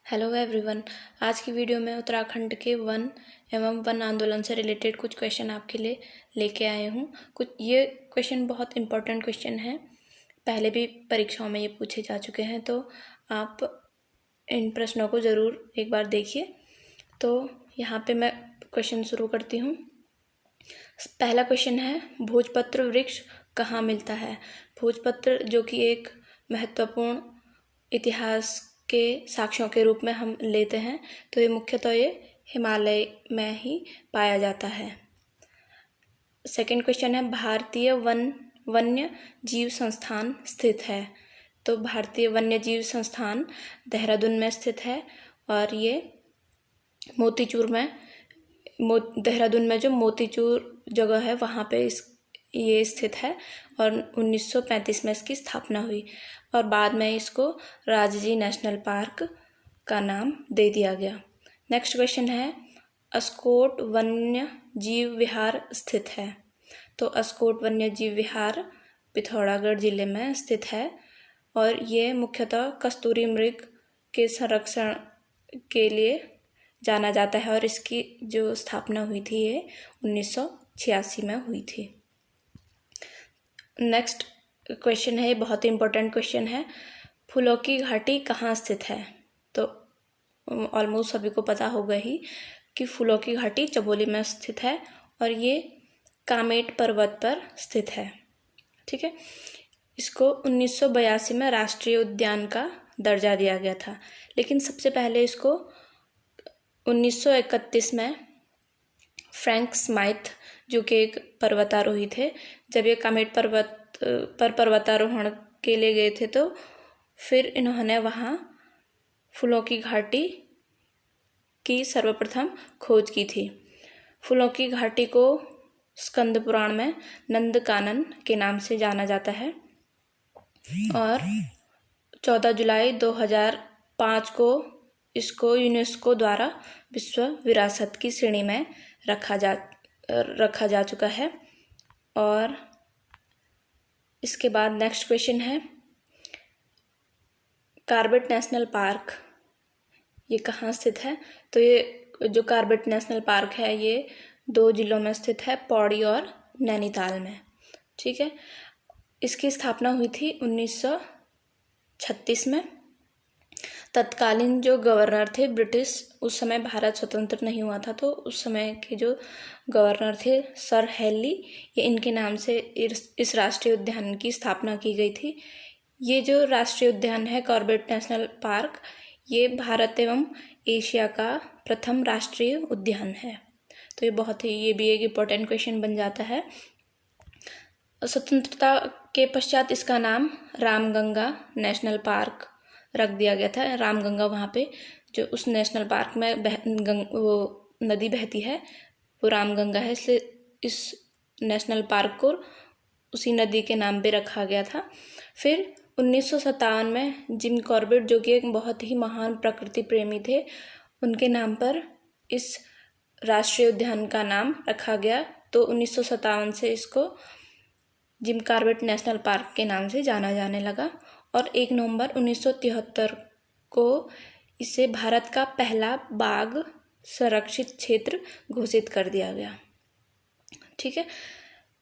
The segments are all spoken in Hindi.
Hello everyone. आज की वीडियो में उत्तराखंड के वन एवं वन आंदोलन से रिलेटेड कुछ क्वेश्चन आपके लिए लेके आए हूँ। कुछ ये क्वेश्चन बहुत इम्पोर्टेंट क्वेश्चन हैं, पहले भी परीक्षाओं में ये पूछे जा चुके हैं, तो आप इन प्रश्नों को ज़रूर एक बार देखिए। तो यहाँ पे मैं क्वेश्चन शुरू करती हूँ। पहला क्वेश्चन है, भोजपत्र वृक्ष कहाँ मिलता है? भोजपत्र जो कि एक महत्वपूर्ण इतिहास के साक्ष्यों के रूप में हम लेते हैं, तो ये मुख्यतः ये हिमालय में ही पाया जाता है। सेकंड क्वेश्चन है, भारतीय वन्य जीव संस्थान स्थित है? तो भारतीय वन्य जीव संस्थान देहरादून में स्थित है और ये मोतीचूर में देहरादून में जो मोतीचूर जगह है वहाँ पे ये स्थित है और 1935 में इसकी स्थापना हुई और बाद में इसको राजाजी नेशनल पार्क का नाम दे दिया गया। नेक्स्ट क्वेश्चन है, अस्कोट वन्य जीव विहार स्थित है? तो अस्कोट वन्य जीव विहार पिथौरागढ़ जिले में स्थित है और ये मुख्यतः कस्तूरी मृग के संरक्षण के लिए जाना जाता है और इसकी जो स्थापना हुई थी ये 1986 में हुई थी। नेक्स्ट क्वेश्चन है, ये बहुत ही इम्पोर्टेंट क्वेश्चन है, फूलों की घाटी कहाँ स्थित है? तो ऑलमोस्ट सभी को पता होगा ही कि फूलों की घाटी चमोली में स्थित है और ये कामेट पर्वत पर स्थित है। ठीक है, इसको 1982 में राष्ट्रीय उद्यान का दर्जा दिया गया था, लेकिन सबसे पहले इसको 1931 में फ्रैंक स्माइथ जो कि एक पर्वतारोही थे, जब ये कामेट पर्वत पर पर्वतारोहण के लिए गए थे तो फिर इन्होंने वहाँ फूलों की घाटी की सर्वप्रथम खोज की थी। फूलों की घाटी को स्कंद पुराण में नंदकानन के नाम से जाना जाता है और 14 जुलाई 2005 को इसको यूनेस्को द्वारा विश्व विरासत की श्रेणी में रखा जा चुका है। और इसके बाद नेक्स्ट क्वेश्चन है, कॉर्बेट नेशनल पार्क ये कहाँ स्थित है? तो ये जो कॉर्बेट नेशनल पार्क है ये 2 जिलों में स्थित है, पौड़ी और नैनीताल में। ठीक है, इसकी स्थापना हुई थी 1936 में। तत्कालीन जो गवर्नर थे ब्रिटिश, उस समय भारत स्वतंत्र नहीं हुआ था, तो उस समय के जो गवर्नर थे सर हेनली, ये इनके नाम से इस राष्ट्रीय उद्यान की स्थापना की गई थी। ये जो राष्ट्रीय उद्यान है कॉर्बेट नेशनल पार्क, ये भारत एवं एशिया का प्रथम राष्ट्रीय उद्यान है। तो ये भी एक इम्पोर्टेंट क्वेश्चन बन जाता है। स्वतंत्रता के पश्चात इसका नाम रामगंगा नेशनल पार्क रख दिया गया था। रामगंगा वहाँ पे जो उस नेशनल पार्क में वो नदी बहती है वो रामगंगा है, इसलिए इस नेशनल पार्क को उसी नदी के नाम पे रखा गया था। फिर 1957 में जिम कॉर्बेट जो कि एक बहुत ही महान प्रकृति प्रेमी थे, उनके नाम पर इस राष्ट्रीय उद्यान का नाम रखा गया, तो 1957 से इसको जिम कॉर्बेट नेशनल पार्क के नाम से जाना जाने लगा और 1 नवंबर 1973 को इसे भारत का पहला बाघ संरक्षित क्षेत्र घोषित कर दिया गया। ठीक है,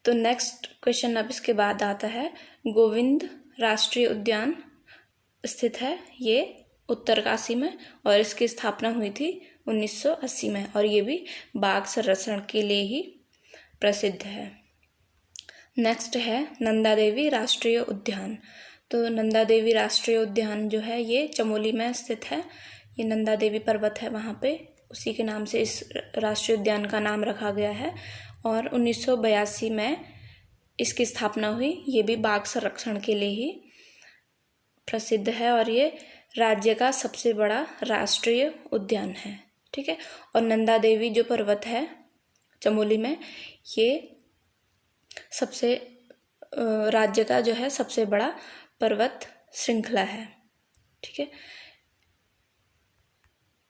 तो नेक्स्ट क्वेश्चन अब इसके बाद आता है, गोविंद राष्ट्रीय उद्यान स्थित है ये उत्तरकाशी में और इसकी स्थापना हुई थी 1980 में और ये भी बाघ संरक्षण के लिए ही प्रसिद्ध है। नेक्स्ट है नंदा देवी राष्ट्रीय उद्यान। तो नंदा देवी राष्ट्रीय उद्यान जो है ये चमोली में स्थित है। ये नंदा देवी पर्वत है, वहाँ पे उसी के नाम से इस राष्ट्रीय उद्यान का नाम रखा गया है और 1982 में इसकी स्थापना हुई। ये भी बाघ संरक्षण के लिए ही प्रसिद्ध है और ये राज्य का सबसे बड़ा राष्ट्रीय उद्यान है। ठीक है, और नंदा देवी जो पर्वत है चमोली में, ये सबसे राज्य का जो है सबसे बड़ा पर्वत श्रृंखला है। ठीक है,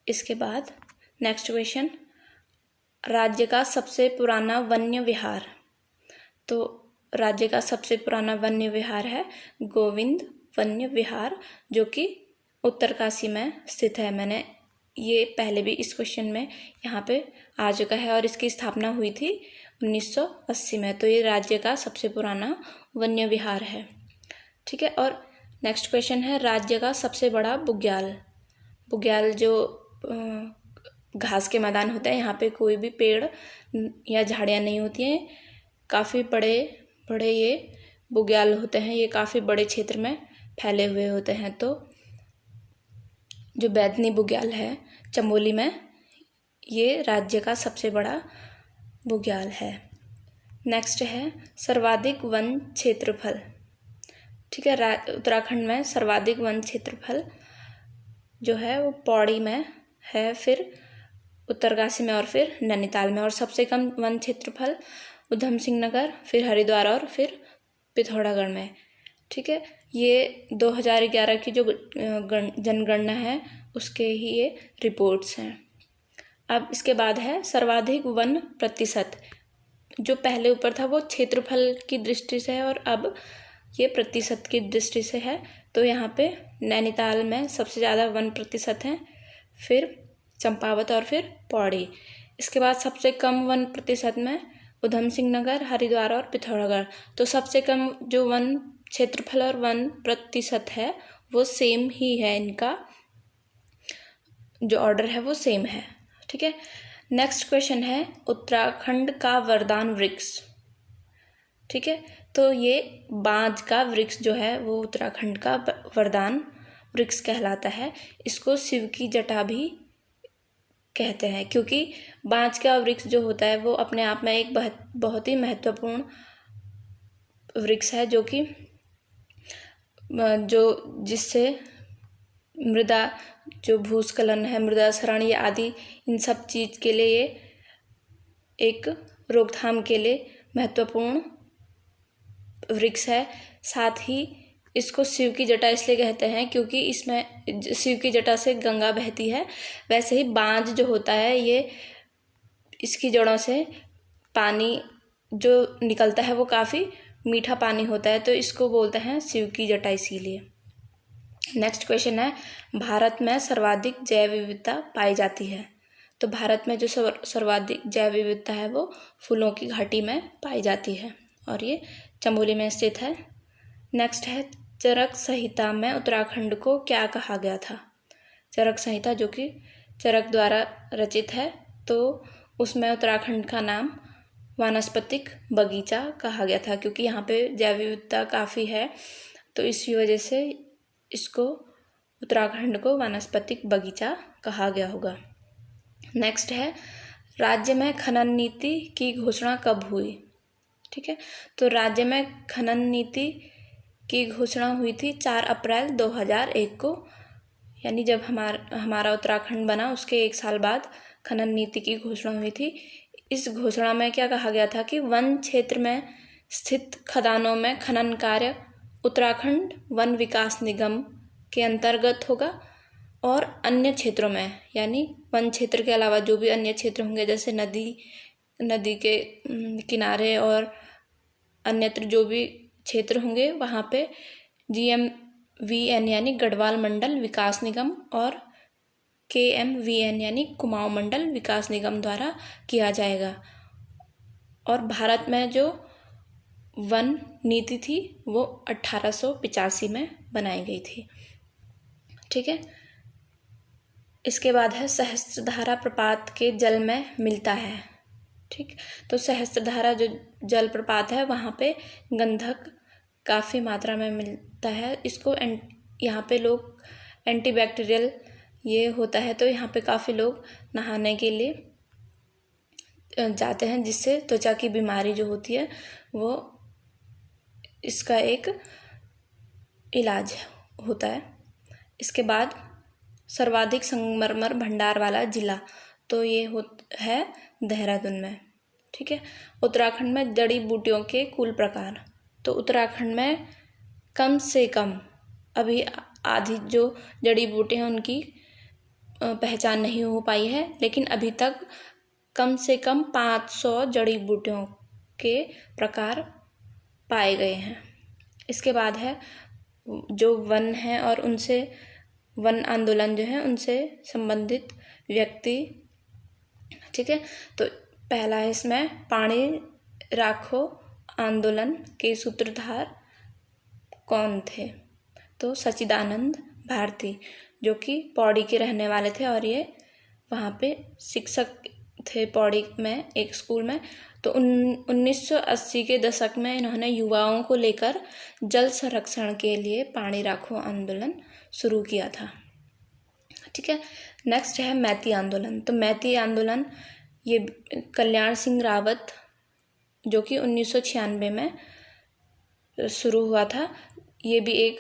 इसके बाद नेक्स्ट क्वेश्चन, राज्य का सबसे पुराना वन्य विहार। तो राज्य का सबसे पुराना वन्य विहार है गोविंद वन्य विहार, जो कि उत्तरकाशी में स्थित है। मैंने ये पहले भी इस क्वेश्चन में यहाँ पे आ चुका है और इसकी स्थापना हुई थी 1980 में। तो ये राज्य का सबसे पुराना वन्य विहार है। ठीक है, और नेक्स्ट क्वेश्चन है राज्य का सबसे बड़ा बुग्याल। बुग्याल जो घास के मैदान होते हैं, यहाँ पे कोई भी पेड़ या झाड़ियाँ नहीं होती हैं, काफ़ी बड़े बड़े ये बुग्याल होते हैं। ये काफ़ी बड़े क्षेत्र में फैले हुए होते हैं। तो जो बैतनी बुग्याल है चमोली में, ये राज्य का सबसे बड़ा बुग्याल है। नेक्स्ट है सर्वाधिक वन क्षेत्रफल। ठीक है, उत्तराखंड में सर्वाधिक वन क्षेत्रफल जो है वो पौड़ी में है, फिर उत्तरकाशी में और फिर नैनीताल में। और सबसे कम वन क्षेत्रफल उधम सिंह नगर, फिर हरिद्वार और फिर पिथौरागढ़ में। ठीक है, ये 2011 की जो जनगणना है उसके ही ये रिपोर्ट्स हैं। अब इसके बाद है सर्वाधिक वन प्रतिशत। जो पहले ऊपर था वो क्षेत्रफल की दृष्टि से है और अब ये प्रतिशत की दृष्टि से है। तो यहाँ पे नैनीताल में सबसे ज़्यादा वन प्रतिशत हैं, फिर चंपावत और फिर पौड़ी। इसके बाद सबसे कम वन प्रतिशत में उधम सिंह नगर, हरिद्वार और पिथौरागढ़। तो सबसे कम जो वन क्षेत्रफल और वन प्रतिशत है वो सेम ही है, इनका जो ऑर्डर है वो सेम है। ठीक है, नेक्स्ट क्वेश्चन है उत्तराखंड का वरदान वृक्ष। ठीक है, तो ये बांज का वृक्ष जो है वो उत्तराखंड का वरदान वृक्ष कहलाता है। इसको शिव की जटा भी कहते हैं, क्योंकि बांज का वृक्ष जो होता है वो अपने आप में एक बहुत ही महत्वपूर्ण वृक्ष है, जो कि जिससे मृदा जो भूस्खलन है, मृदा क्षरण ये आदि इन सब चीज़ के लिए ये एक रोकथाम के लिए महत्वपूर्ण वृक्ष है। साथ ही इसको शिव की जटा इसलिए कहते हैं क्योंकि इसमें शिव की जटा से गंगा बहती है। वैसे ही बांज जो होता है ये इसकी जड़ों से पानी जो निकलता है वो काफ़ी मीठा पानी होता है, तो इसको बोलते हैं शिव की जटा इसीलिए। नेक्स्ट क्वेश्चन है भारत में सर्वाधिक जैव विविधता पाई जाती है। तो भारत में जो सर्वाधिक जैव विविधता है वो फूलों की घाटी में पाई जाती है और ये चमोली में स्थित है। नेक्स्ट है चरक संहिता में उत्तराखंड को क्या कहा गया था। चरक संहिता जो कि चरक द्वारा रचित है, तो उसमें उत्तराखंड का नाम वानस्पतिक बगीचा कहा गया था, क्योंकि यहाँ पे जैव विविधता काफ़ी है, तो इसी वजह से इसको उत्तराखंड को वानस्पतिक बगीचा कहा गया होगा। नेक्स्ट है राज्य में खनन नीति की घोषणा कब हुई। ठीक है, तो राज्य में खनन नीति की घोषणा हुई थी 4 अप्रैल 2001 को, यानी जब हमारा उत्तराखंड बना उसके 1 साल बाद खनन नीति की घोषणा हुई थी। इस घोषणा में क्या कहा गया था कि वन क्षेत्र में स्थित खदानों में खनन कार्य उत्तराखंड वन विकास निगम के अंतर्गत होगा और अन्य क्षेत्रों में, यानी वन क्षेत्र के अलावा जो भी अन्य क्षेत्र होंगे जैसे नदी के किनारे और अन्यत्र जो भी क्षेत्र होंगे वहाँ पे GMVN यानी गढ़वाल मंडल विकास निगम और KMVN यानी कुमाऊं मंडल विकास निगम द्वारा किया जाएगा। और भारत में जो वन नीति थी वो 1885 में बनाई गई थी। ठीक है, इसके बाद है सहस्त्रधारा प्रपात के जल में मिलता है। ठीक, तो सहस्त्रधारा जो जल प्रपात है वहाँ पे गंधक काफ़ी मात्रा में मिलता है। इसको यहाँ पे लोग एंटीबैक्टीरियल ये होता है, तो यहाँ पे काफ़ी लोग नहाने के लिए जाते हैं, जिससे त्वचा की बीमारी जो होती है वो इसका एक इलाज होता है। इसके बाद सर्वाधिक संगमरमर भंडार वाला जिला, तो ये है देहरादून में। ठीक है, उत्तराखंड में जड़ी बूटियों के कुल प्रकार, तो उत्तराखंड में कम से कम अभी आधी जो जड़ी बूटी हैं उनकी पहचान नहीं हो पाई है, लेकिन अभी तक कम से कम 500 जड़ी बूटियों के प्रकार पाए गए हैं। इसके बाद है जो वन हैं और उनसे वन आंदोलन जो है उनसे संबंधित व्यक्ति। ठीक है, तो पहला है इसमें पानी राखो आंदोलन के सूत्रधार कौन थे? तो सच्चिदानंद भारती, जो कि पौड़ी के रहने वाले थे और ये वहाँ पे शिक्षक थे पौड़ी में एक स्कूल में। तो 1980 के दशक में इन्होंने युवाओं को लेकर जल संरक्षण के लिए पानी राखो आंदोलन शुरू किया था। ठीक है, नेक्स्ट है मैती आंदोलन। तो मैती आंदोलन ये कल्याण सिंह रावत, जो कि 1996 में शुरू हुआ था। ये भी एक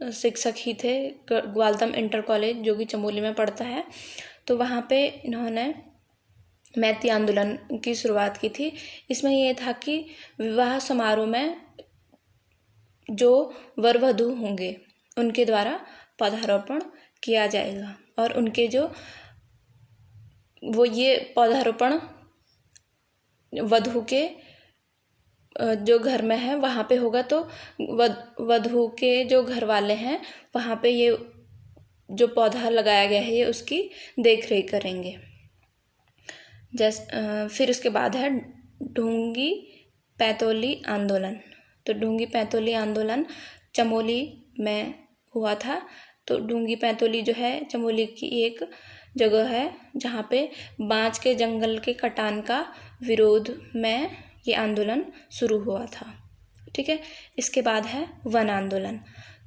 शिक्षक ही थे, ग्वालतम इंटर कॉलेज जो कि चमोली में पड़ता है। तो वहाँ पे इन्होंने मैती आंदोलन की शुरुआत की थी। इसमें ये था कि विवाह समारोह में जो वर वधू होंगे उनके द्वारा पौधारोपण किया जाएगा और उनके जो वो ये पौधारोपण वधू के जो घर में है वहाँ पे होगा। तो वधू के जो घर वाले हैं वहाँ पे ये जो पौधा लगाया गया है ये उसकी देख रेख करेंगे। फिर उसके बाद है ढूंगी पैतोली आंदोलन। तो ढूंगी पैतोली आंदोलन चमोली में हुआ था। तो ढूंगी पैतोली जो है चमोली की एक जगह है जहाँ पे बांज के जंगल के कटान का विरोध में ये आंदोलन शुरू हुआ था। ठीक है, इसके बाद है वन आंदोलन।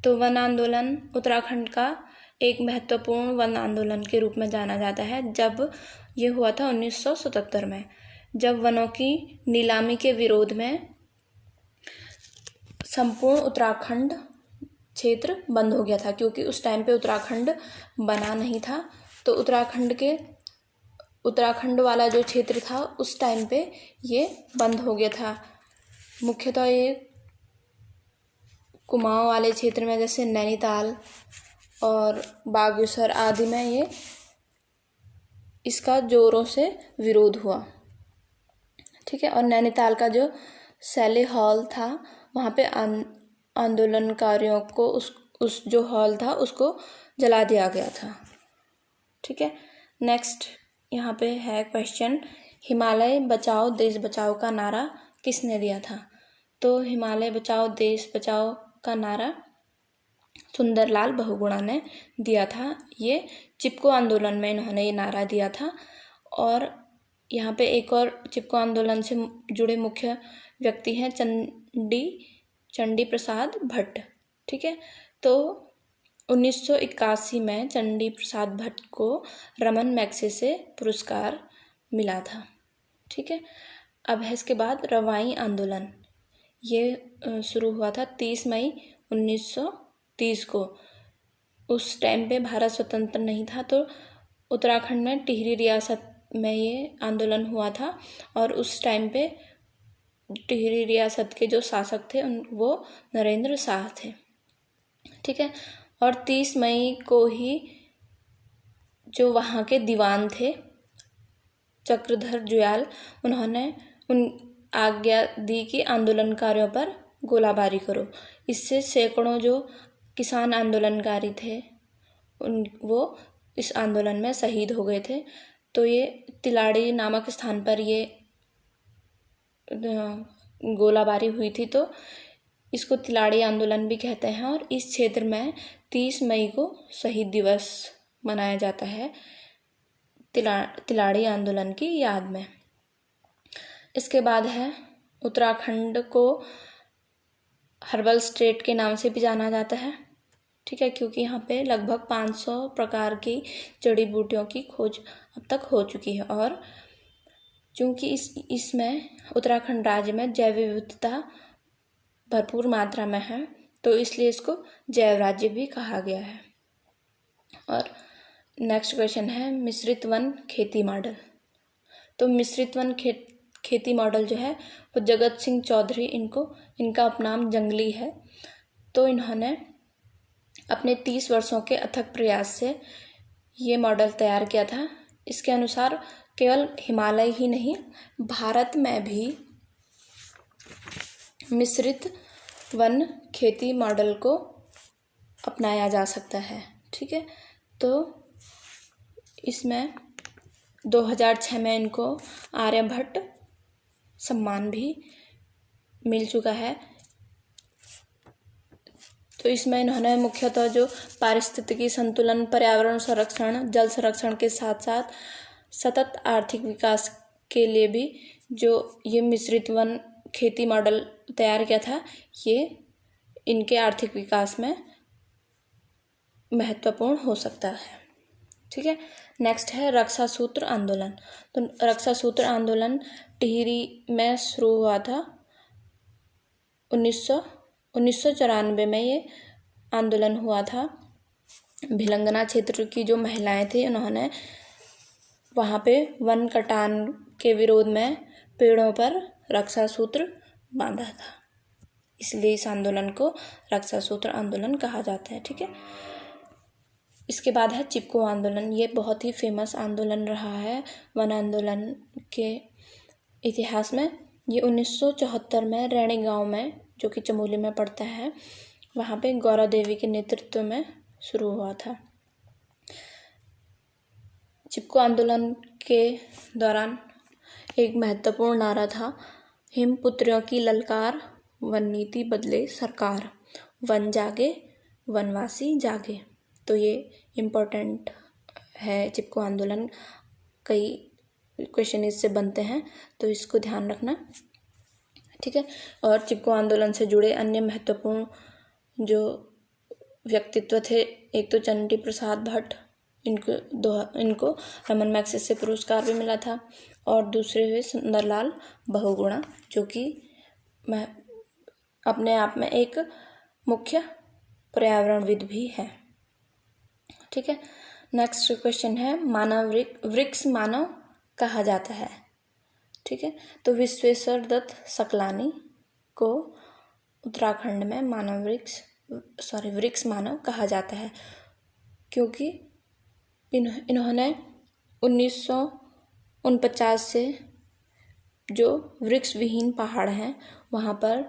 तो वन आंदोलन उत्तराखंड का एक महत्वपूर्ण वन आंदोलन के रूप में जाना जाता है। जब ये हुआ था 1977 में, जब वनों की नीलामी के विरोध में संपूर्ण उत्तराखंड क्षेत्र बंद हो गया था, क्योंकि उस टाइम पे उत्तराखंड बना नहीं था। तो उत्तराखंड वाला जो क्षेत्र था उस टाइम पे ये बंद हो गया था। मुख्यतः ये कुमाऊं वाले क्षेत्र में जैसे नैनीताल और बागेश्वर आदि में ये इसका जोरों से विरोध हुआ। ठीक है, और नैनीताल का जो सैली हॉल था वहाँ पे आंदोलनकारियों को उस जो हॉल था उसको जला दिया गया था। ठीक है, नेक्स्ट यहाँ पे है क्वेश्चन, हिमालय बचाओ देश बचाओ का नारा किसने दिया था? तो हिमालय बचाओ देश बचाओ का नारा सुंदरलाल बहुगुणा ने दिया था। ये चिपको आंदोलन में इन्होंने ये नारा दिया था। और यहाँ पे एक और चिपको आंदोलन से जुड़े मुख्य व्यक्ति हैं चंडी प्रसाद भट्ट। ठीक है, तो 1981 में चंडी प्रसाद भट्ट को रमन मैग्सेसे पुरस्कार मिला था। ठीक है, अब है इसके बाद रवाई आंदोलन। ये शुरू हुआ था 30 मई 1930 को। उस टाइम पे भारत स्वतंत्र नहीं था, तो उत्तराखंड में टिहरी रियासत में ये आंदोलन हुआ था। और उस टाइम पे टिहरी रियासत के जो शासक थे वो नरेंद्र शाह थे। ठीक है, और 30 मई को ही जो वहाँ के दीवान थे चक्रधर जुयाल, उन्होंने आज्ञा दी कि आंदोलनकारियों पर गोलाबारी करो। इससे सैकड़ों जो किसान आंदोलनकारी थे वो इस आंदोलन में शहीद हो गए थे। तो ये तिलाड़ी नामक स्थान पर ये गोलाबारी हुई थी, तो इसको तिलाड़ी आंदोलन भी कहते हैं। और इस क्षेत्र में 30 मई को शहीद दिवस मनाया जाता है तिलाड़ी आंदोलन की याद में। इसके बाद है उत्तराखंड को हर्बल स्टेट के नाम से भी जाना जाता है। ठीक है, क्योंकि यहाँ पे लगभग 500 प्रकार की जड़ी बूटियों की खोज अब तक हो चुकी है। और चूँकि इसमें उत्तराखंड राज्य में जैव विविधता भरपूर मात्रा में है, तो इसलिए इसको जैव राज्य भी कहा गया है। और नेक्स्ट क्वेश्चन है मिश्रित वन खेती मॉडल। तो मिश्रित वन खेती मॉडल जो है वो जगत सिंह चौधरी, इनका उपनाम जंगली है। तो इन्होंने अपने 30 वर्षों के अथक प्रयास से ये मॉडल तैयार किया था। इसके अनुसार केवल हिमालय ही नहीं, भारत में भी मिश्रित वन खेती मॉडल को अपनाया जा सकता है। ठीक है। तो इसमें 2006 में इनको आर्यभट्ट सम्मान भी मिल चुका है। तो इसमें इन्होंने मुख्यतः जो पारिस्थितिकी संतुलन, पर्यावरण संरक्षण, जल संरक्षण के साथ साथ सतत आर्थिक विकास के लिए भी जो ये मिश्रित वन खेती मॉडल तैयार किया था, ये इनके आर्थिक विकास में महत्वपूर्ण हो सकता है। ठीक है। नेक्स्ट है रक्षा सूत्र आंदोलन। तो रक्षा सूत्र आंदोलन टिहरी में शुरू हुआ था 1994 में ये आंदोलन हुआ था। भिलंगना क्षेत्र की जो महिलाएं थी, उन्होंने वहाँ पे वन कटान के विरोध में पेड़ों पर रक्षा सूत्र बांधा था, इसलिए इस आंदोलन को रक्षा सूत्र आंदोलन कहा जाता है। ठीक है। इसके बाद है चिपको आंदोलन। ये बहुत ही फेमस आंदोलन रहा है वन आंदोलन के इतिहास में। ये 1974 में रैणी गांव में, जो कि चमोली में पड़ता है, वहाँ पे गौरा देवी के नेतृत्व में शुरू हुआ था। चिपको आंदोलन के दौरान एक महत्वपूर्ण नारा था, हिमपुत्रियों की ललकार, वन नीति बदले सरकार, वन जागे वनवासी जागे। तो ये इम्पोर्टेंट है चिपको आंदोलन, कई क्वेश्चन इससे बनते हैं, तो इसको ध्यान रखना। ठीक है। और चिपको आंदोलन से जुड़े अन्य महत्वपूर्ण जो व्यक्तित्व थे, एक तो चंडी प्रसाद भट्ट, इनको रमन मैग्सेसे पुरस्कार भी मिला था, और दूसरे हुए सुंदरलाल बहुगुणा, जो कि अपने आप में एक मुख्य पर्यावरणविद भी है। ठीक है। नेक्स्ट क्वेश्चन है मानव वृक्ष मानव कहा जाता है। ठीक है। तो विश्वेश्वर दत्त सकलानी को उत्तराखंड में वृक्ष मानव कहा जाता है, क्योंकि इन्होंने 1949 से जो वृक्ष विहीन पहाड़ हैं वहाँ पर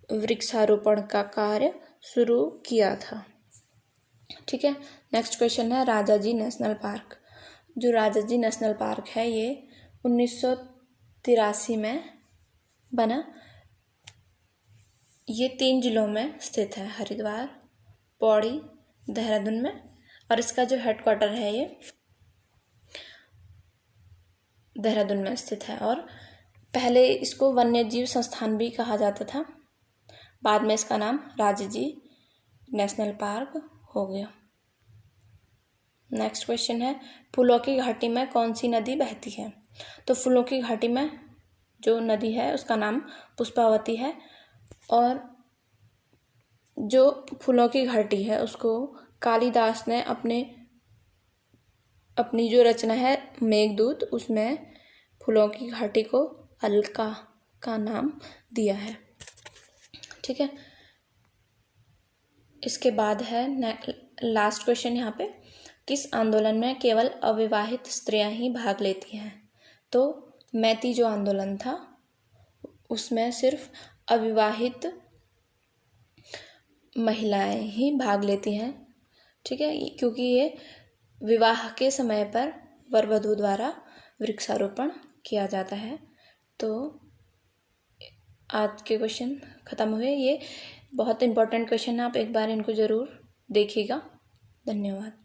वृक्षारोपण का कार्य शुरू किया था। ठीक है। नेक्स्ट क्वेश्चन है राजाजी नेशनल पार्क। जो राजाजी नेशनल पार्क है, ये 1983 में बना। ये 3 जिलों में स्थित है, हरिद्वार, पौड़ी, देहरादून में, और इसका जो हेडक्वार्टर है ये देहरादून में स्थित है। और पहले इसको वन्यजीव संस्थान भी कहा जाता था, बाद में इसका नाम राजाजी नेशनल पार्क हो गया। नेक्स्ट क्वेश्चन है फूलों की घाटी में कौन सी नदी बहती है। तो फूलों की घाटी में जो नदी है उसका नाम पुष्पावती है, और जो फूलों की घाटी है उसको कालिदास ने अपनी जो रचना है मेघदूत, उसमें फूलों की घाटी को अलका का नाम दिया है। ठीक है। इसके बाद है लास्ट क्वेश्चन यहाँ पे, किस आंदोलन में केवल अविवाहित स्त्रियां ही भाग लेती हैं। तो मैती जो आंदोलन था उसमें सिर्फ अविवाहित महिलाएं ही भाग लेती हैं। ठीक है। क्योंकि ये विवाह के समय पर वर वधू द्वारा वृक्षारोपण किया जाता है। तो आज के क्वेश्चन खत्म हुए। ये बहुत इंपॉर्टेंट क्वेश्चन है, आप एक बार इनको ज़रूर देखिएगा। धन्यवाद।